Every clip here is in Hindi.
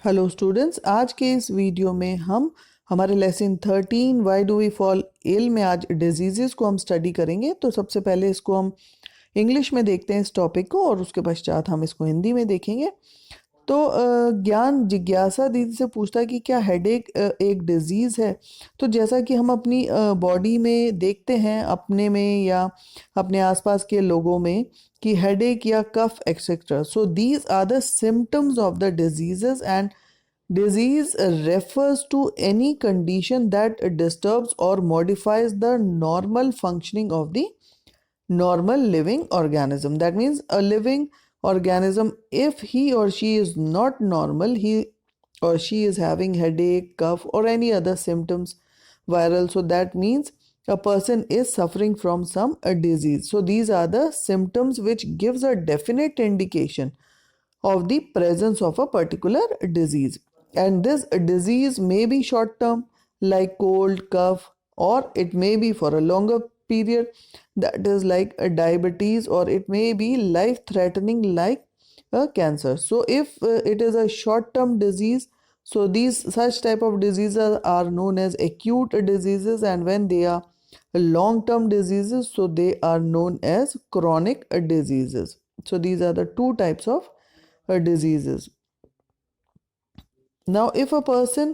हेलो स्टूडेंट्स, आज के इस वीडियो में हम हमारे lesson 13 why do we fall ill में आज डिजीज़ेस को हम स्टडी करेंगे। तो सबसे पहले इसको हम इंग्लिश में देखते हैं इस टॉपिक को, और उसके पश्चात हम इसको हिंदी में देखेंगे। तो ज्ञान जिज्ञासा दीदी से पूछता है कि क्या हेडेक एक डिजीज़ है। तो जैसा कि हम अपनी बॉडी में देखते हैं, अपने में या अपने आसपास के लोगों में, कि हेडेक या cough etcetera, so these are the symptoms of the diseases, and disease refers to any condition that disturbs or modifies the normal functioning of the normal living organism. That means a living organism, if he or she is not normal, he or she is having headache, cough, or any other symptoms viral, so that means a person is suffering from some disease. So these are the symptoms which gives a definite indication of the presence of a particular disease. And this disease may be short term, like cold, cough, or it may be for a longer period, that is like a diabetes, or it may be life threatening, like a cancer. So if it is a short term disease, so these such type of diseases are known as acute diseases, and when they are long term diseases, so they are known as chronic diseases. So these are the two types of diseases. Now, if a person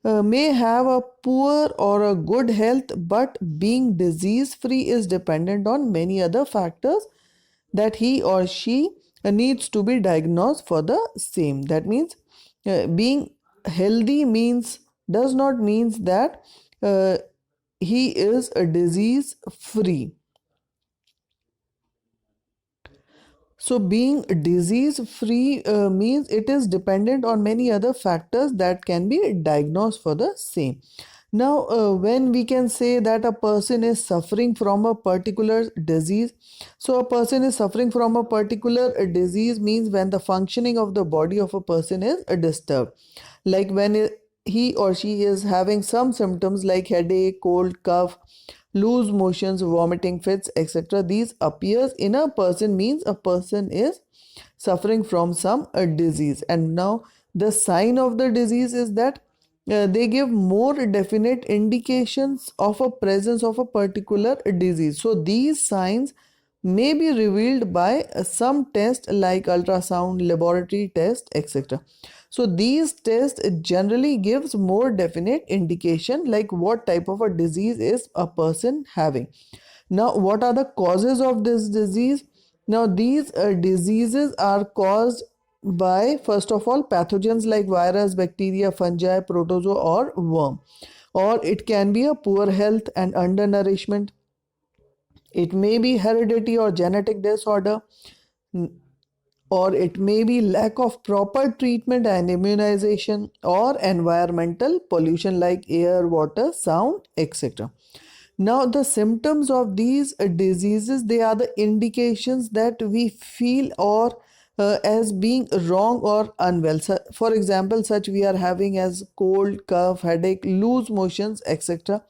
may have a poor or a good health, but being disease free is dependent on many other factors that he or she needs to be diagnosed for the same. That means being healthy means does not means that he is a disease free. So being disease free means it is dependent on many other factors that can be diagnosed for the same. Now, when we can say that a person is suffering from a particular disease, so a person is suffering from a particular disease means when the functioning of the body of a person is disturbed. Like when he or she is having some symptoms like headache, cold, cough, loose motions, vomiting fits, etc. These appears in a person means a person is suffering from some disease. And now the sign of the disease is that they give more definite indications of a presence of a particular disease. So these signs may be revealed by some test like ultrasound, laboratory test, etc. So these tests generally gives more definite indication like what type of a disease is a person having. Now, what are the causes of this disease? Now, these diseases are caused by, first of all, pathogens like virus, bacteria, fungi, protozoa, or worm. Or it can be a poor health and undernourishment. It may be heredity or genetic disorder, or it may be lack of proper treatment and immunization, or environmental pollution like air, water, sound, etc. Now the symptoms of these diseases, they are the indications that we feel or as being wrong or unwell. So, for example, such we are having as cold, cough, headache, loose motions, etc.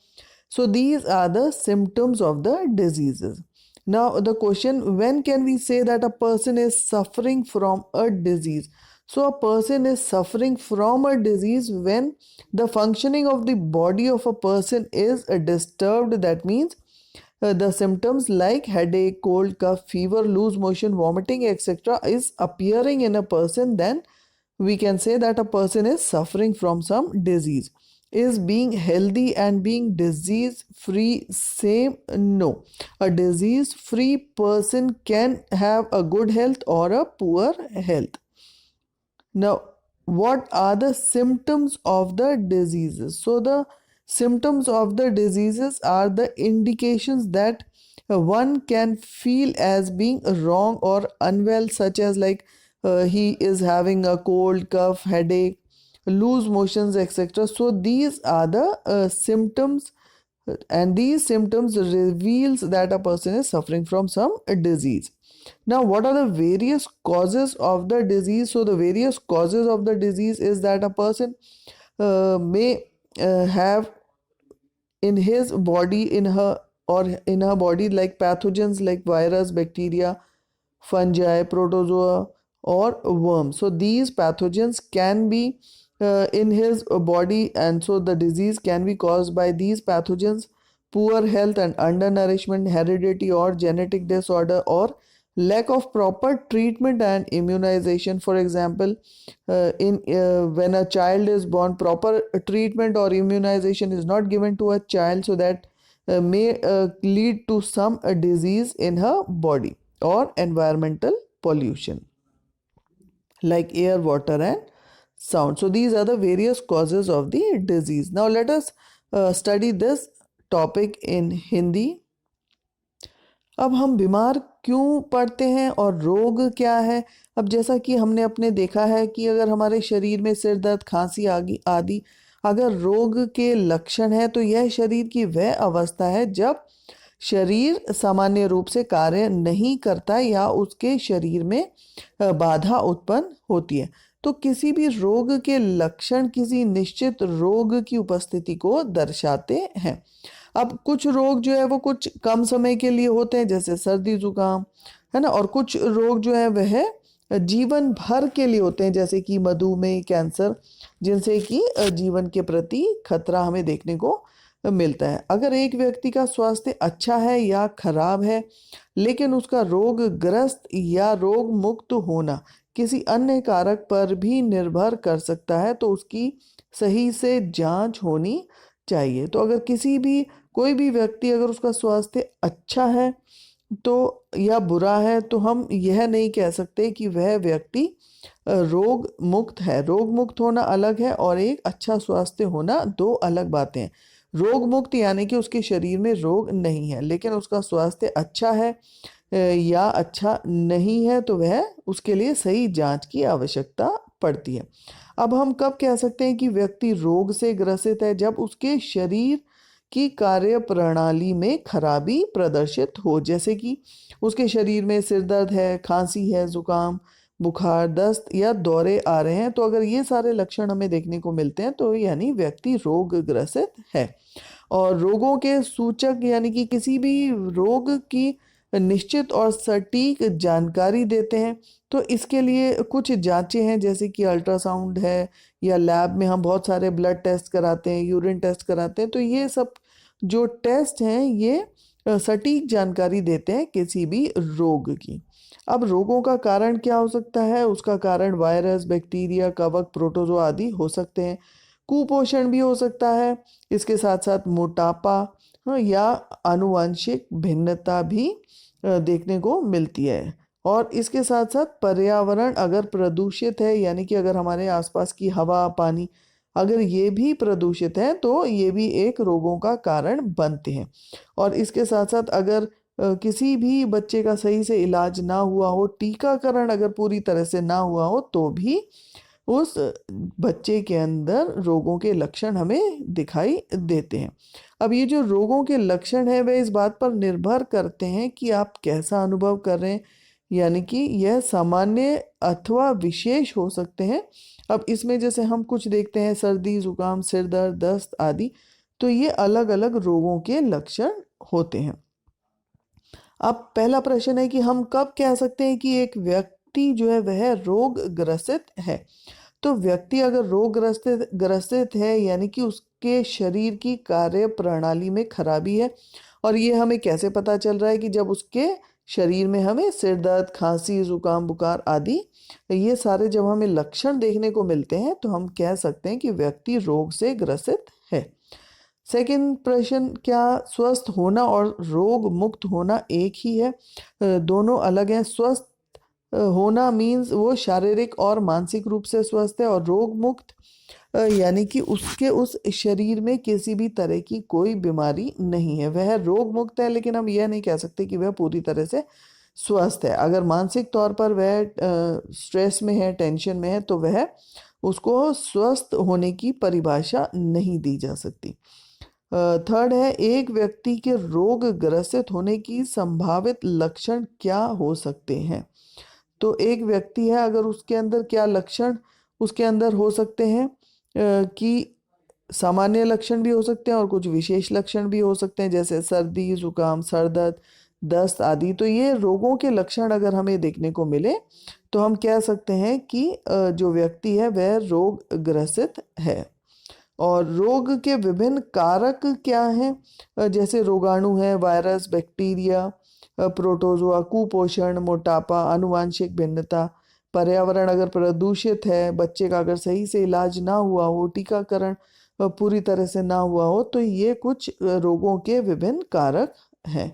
So these are the symptoms of the diseases. Now the question, when can we say that a person is suffering from a disease? So a person is suffering from a disease when the functioning of the body of a person is disturbed. That means the symptoms like headache, cold, cough, fever, loose motion, vomiting, etc. is appearing in a person, then we can say that a person is suffering from some disease. Is being healthy and being disease free same? No. A disease free person can have a good health or a poor health. Now, what are the symptoms of the diseases? So the symptoms of the diseases are the indications that one can feel as being wrong or unwell, such as like he is having a cold, cough, headache, loose motions, etc. So these are the symptoms, and these symptoms reveals that a person is suffering from some disease. Now, what are the various causes of the disease? So the various causes of the disease is that a person may have in his body, in her or in her body, like pathogens like virus, bacteria, fungi, protozoa, or worm. So these pathogens can be in his body, and so the disease can be caused by these pathogens. Poor health and undernourishment, heredity or genetic disorder, or lack of proper treatment and immunization. For example, in when a child is born, proper treatment or immunization is not given to a child, so that may lead to some disease in her body, or environmental pollution like air, water, and sound. So these are the various causes of the disease. Now let us study this topic in Hindi. अब हम बीमार क्यों पड़ते हैं और रोग क्या है? अब जैसा कि हमने अपने देखा है कि अगर हमारे शरीर में सिर दर्द, खांसी आदि अगर रोग के लक्षण है, तो यह शरीर की वह अवस्था है जब शरीर सामान्य रूप से कार्य नहीं करता या उसके शरीर में बाधा उत्पन्न होती है। तो किसी भी रोग के लक्षण किसी निश्चित रोग की उपस्थिति को दर्शाते हैं। अब कुछ रोग जो है वो कुछ कम समय के लिए होते हैं, जैसे सर्दी जुकाम, है ना, और कुछ रोग जो है वह जीवन भर के लिए होते हैं, जैसे कि मधुमेह, कैंसर, जिनसे कि जीवन के प्रति खतरा हमें देखने को मिलता है। अगर एक व्यक्ति का स्वास्थ्य अच्छा है या खराब है, लेकिन उसका रोगग्रस्त या रोग मुक्त होना किसी अन्य कारक पर भी निर्भर कर सकता है, तो उसकी सही से जांच होनी चाहिए। तो अगर कोई भी व्यक्ति अगर उसका स्वास्थ्य अच्छा है तो या बुरा है, तो हम यह नहीं कह सकते कि वह व्यक्ति रोग मुक्त है। रोग मुक्त होना अलग है और एक अच्छा स्वास्थ्य होना दो अलग बातें हैं। रोग मुक्त यानी कि उसके शरीर में रोग नहीं है, लेकिन उसका स्वास्थ्य अच्छा है या अच्छा नहीं है, तो वह उसके लिए सही जांच की आवश्यकता पड़ती है। अब हम कब कह सकते हैं कि व्यक्ति रोग से ग्रसित है? जब उसके शरीर की कार्य प्रणाली में खराबी प्रदर्शित हो, जैसे कि उसके शरीर में सिर दर्द है, खांसी है, जुकाम, बुखार, दस्त या दौरे आ रहे हैं। तो अगर ये सारे लक्षण हमें देखने को मिलते हैं, तो यानी व्यक्ति रोग ग्रसित है। और रोगों के सूचक यानी कि किसी भी रोग की निश्चित और सटीक जानकारी देते हैं। तो इसके लिए कुछ जांचें हैं, जैसे कि अल्ट्रासाउंड है, या लैब में हम बहुत सारे ब्लड टेस्ट कराते हैं, यूरिन टेस्ट कराते हैं। तो ये सब जो टेस्ट हैं ये सटीक जानकारी देते हैं किसी भी रोग की। अब रोगों का कारण क्या हो सकता है? उसका कारण वायरस, बैक्टीरिया, कवक, प्रोटोजोआ आदि हो सकते हैं। कुपोषण भी हो सकता है। इसके साथ साथ मोटापा, या आनुवंशिक भिन्नता भी देखने को मिलती है। और इसके साथ साथ पर्यावरण अगर प्रदूषित है, यानी कि अगर हमारे आसपास की हवा, पानी अगर ये भी प्रदूषित है, तो ये भी एक रोगों का कारण बनते हैं। और इसके साथ साथ अगर किसी भी बच्चे का सही से इलाज ना हुआ हो, टीकाकरण अगर पूरी तरह से ना हुआ हो, तो भी उस बच्चे के अंदर रोगों के लक्षण हमें दिखाई देते हैं। अब ये जो रोगों के लक्षण है वह इस बात पर निर्भर करते हैं कि आप कैसा अनुभव कर रहे हैं, यानी कि यह सामान्य अथवा विशेष हो सकते हैं। अब इसमें जैसे हम कुछ देखते हैं, सर्दी, जुकाम, सिर दर्द, दस्त आदि, तो ये अलग अलग रोगों के लक्षण होते हैं। अब पहला प्रश्न है कि हम कब कह सकते हैं कि एक व्यक्ति जो है वह रोग ग्रसित है? तो व्यक्ति अगर रोग ग्रसित है, यानी कि उसके शरीर की कार्य प्रणाली में खराबी है। और ये हमें कैसे पता चल रहा है? कि जब उसके शरीर में हमें सिर दर्द, खांसी, जुकाम, बुखार आदि ये सारे जब हमें लक्षण देखने को मिलते हैं, तो हम कह सकते हैं कि व्यक्ति रोग से ग्रसित है। सेकंड प्रश्न, क्या स्वस्थ होना और रोग मुक्त होना एक ही है? दोनों अलग हैं। स्वस्थ होना मीन्स वो शारीरिक और मानसिक रूप से स्वस्थ है, और रोग मुक्त यानी कि उसके उस शरीर में किसी भी तरह की कोई बीमारी नहीं है। वह रोग मुक्त है, लेकिन हम यह नहीं कह सकते कि वह पूरी तरह से स्वस्थ है। अगर मानसिक तौर पर वह स्ट्रेस में है, टेंशन में है, तो वह उसको स्वस्थ होने की परिभाषा नहीं दी जा सकती। थर्ड है, एक व्यक्ति के रोग ग्रसित होने की संभावित लक्षण क्या हो सकते हैं? तो एक व्यक्ति है, अगर उसके अंदर क्या लक्षण उसके अंदर हो सकते हैं कि सामान्य लक्षण भी हो सकते हैं और कुछ विशेष लक्षण भी हो सकते हैं, जैसे सर्दी, जुकाम, सर दर्द, दस्त आदि। तो ये रोगों के लक्षण अगर हमें देखने को मिले तो हम कह सकते हैं कि जो व्यक्ति है वह रोग ग्रसित है। और रोग के विभिन्न कारक क्या हैं? जैसे रोगाणु है, वायरस, बैक्टीरिया, प्रोटोजोआ, कुपोषण, मोटापा, आनुवांशिक भिन्नता, पर्यावरण अगर प्रदूषित है, बच्चे का अगर सही से इलाज ना हुआ हो, टीकाकरण पूरी तरह से ना हुआ हो, तो ये कुछ रोगों के विभिन्न कारक हैं।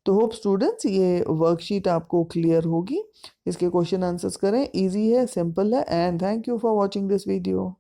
तो होप स्टूडेंट्स ये वर्कशीट आपको क्लियर होगी। इसके क्वेश्चन आंसर्स करें, इजी है, सिंपल है। And thank you for watching this video.